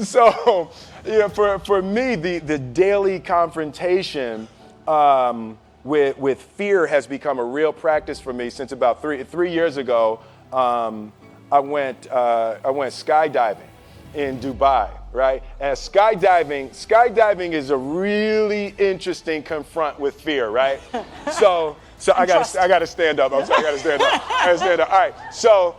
So, for me, the daily confrontation with fear has become a real practice for me since about three years ago. I went skydiving in Dubai, right? And skydiving is a really interesting confront with fear, right? So I gotta stand up. I'm sorry, I gotta stand up. All right. So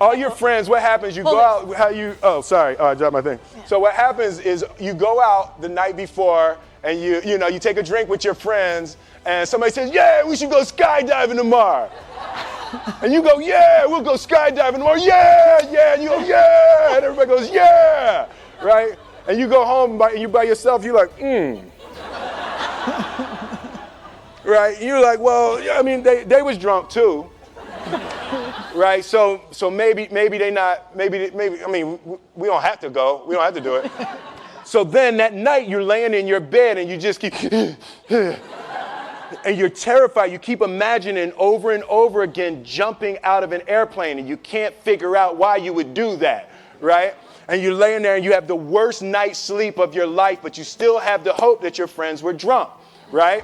all your friends, what happens? You go out. I dropped my thing. So what happens is you go out the night before and you take a drink with your friends, and somebody says, "Yeah, we should go skydiving tomorrow." And you go, "Yeah, we'll go skydiving tomorrow." Yeah. And you go, "Yeah." And everybody goes, "Yeah." Right? And you go home and you by yourself, you're like, Right? You're like, well, I mean, they was drunk too. Right? So maybe they not, maybe, I mean, we don't have to go. We don't have to do it. So then that night you're laying in your bed and you just keep, and you're terrified. You keep imagining over and over again jumping out of an airplane, and you can't figure out why you would do that, right? And you're laying there and you have the worst night's sleep of your life, but you still have the hope that your friends were drunk, right?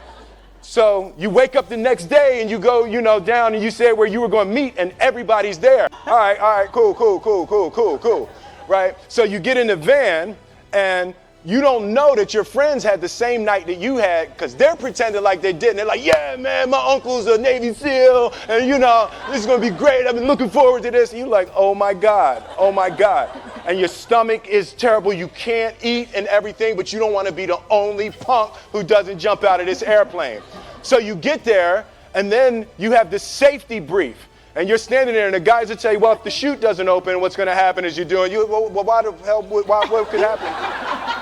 So you wake up the next day and you go, down and you say where you were going to meet and everybody's there. All right, cool, right? So you get in the van and you don't know that your friends had the same night that you had because they're pretending like they didn't. They're like, "Yeah, man, my uncle's a Navy SEAL and this is going to be great. I've been looking forward to this." And you're like, oh my God. And your stomach is terrible. You can't eat and everything, but you don't want to be the only punk who doesn't jump out of this airplane. So you get there, and then you have this safety brief. And you're standing there, and the guys will tell you, well, if the chute doesn't open, what's going to happen is why the hell, what could happen?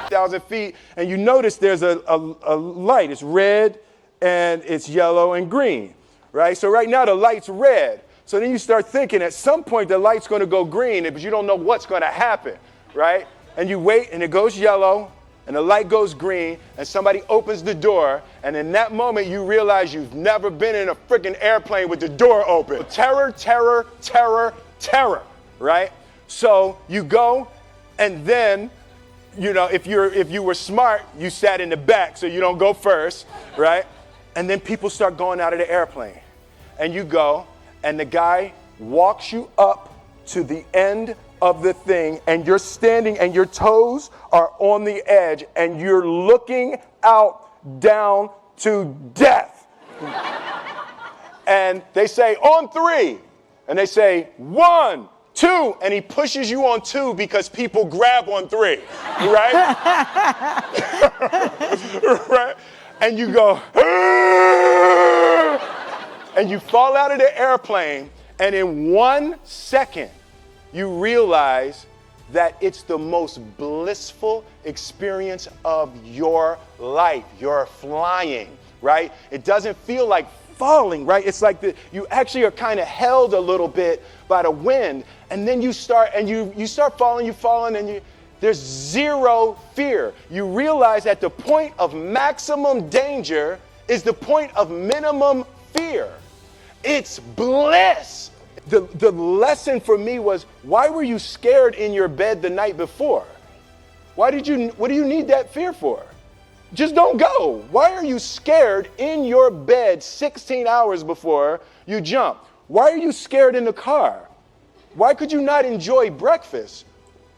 1,000 feet, and you notice there's a light. It's red, and it's yellow and green, right? So right now the light's red. So then you start thinking at some point the light's going to go green, but you don't know what's going to happen, right? And you wait, and it goes yellow, and the light goes green, and somebody opens the door, and in that moment you realize you've never been in a freaking airplane with the door open. Terror, right? So you go, and then, if you were smart, you sat in the back so you don't go first, right? And then people start going out of the airplane, and you go, and the guy walks you up to the end of the thing, and you're standing and your toes are on the edge and you're looking out down to death. And they say, "On 3." And they say, "1, 2." And he pushes you on 2 because people grab on 3, right? Right? And you go, and you fall out of the airplane, and in 1 second, you realize that it's the most blissful experience of your life. You're flying, right? It doesn't feel like falling, right? It's like you actually are kind of held a little bit by the wind, and then you start falling, and there's zero fear. You realize that the point of maximum danger is the point of minimum fear. It's bliss. The lesson for me was, why were you scared in your bed the night before? What do you need that fear for? Just don't go. Why are you scared in your bed 16 hours before you jump? Why are you scared in the car? Why could you not enjoy breakfast?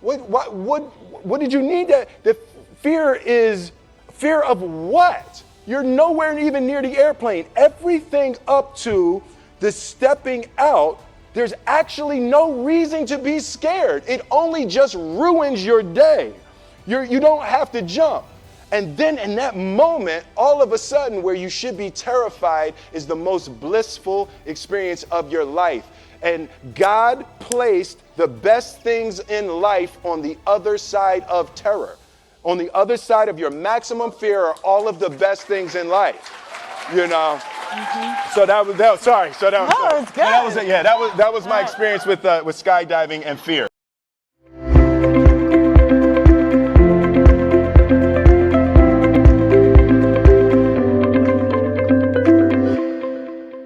What did you need that? The fear is fear of what? You're nowhere even near the airplane. Everything up to the stepping out, there's actually no reason to be scared. It only just ruins your day. You don't have to jump. And then in that moment, all of a sudden, where you should be terrified is the most blissful experience of your life. And God placed the best things in life on the other side of terror. On the other side of your maximum fear are all of the best things in life. So that was. Sorry. So that was. No, it's good. That was my experience with skydiving and fear.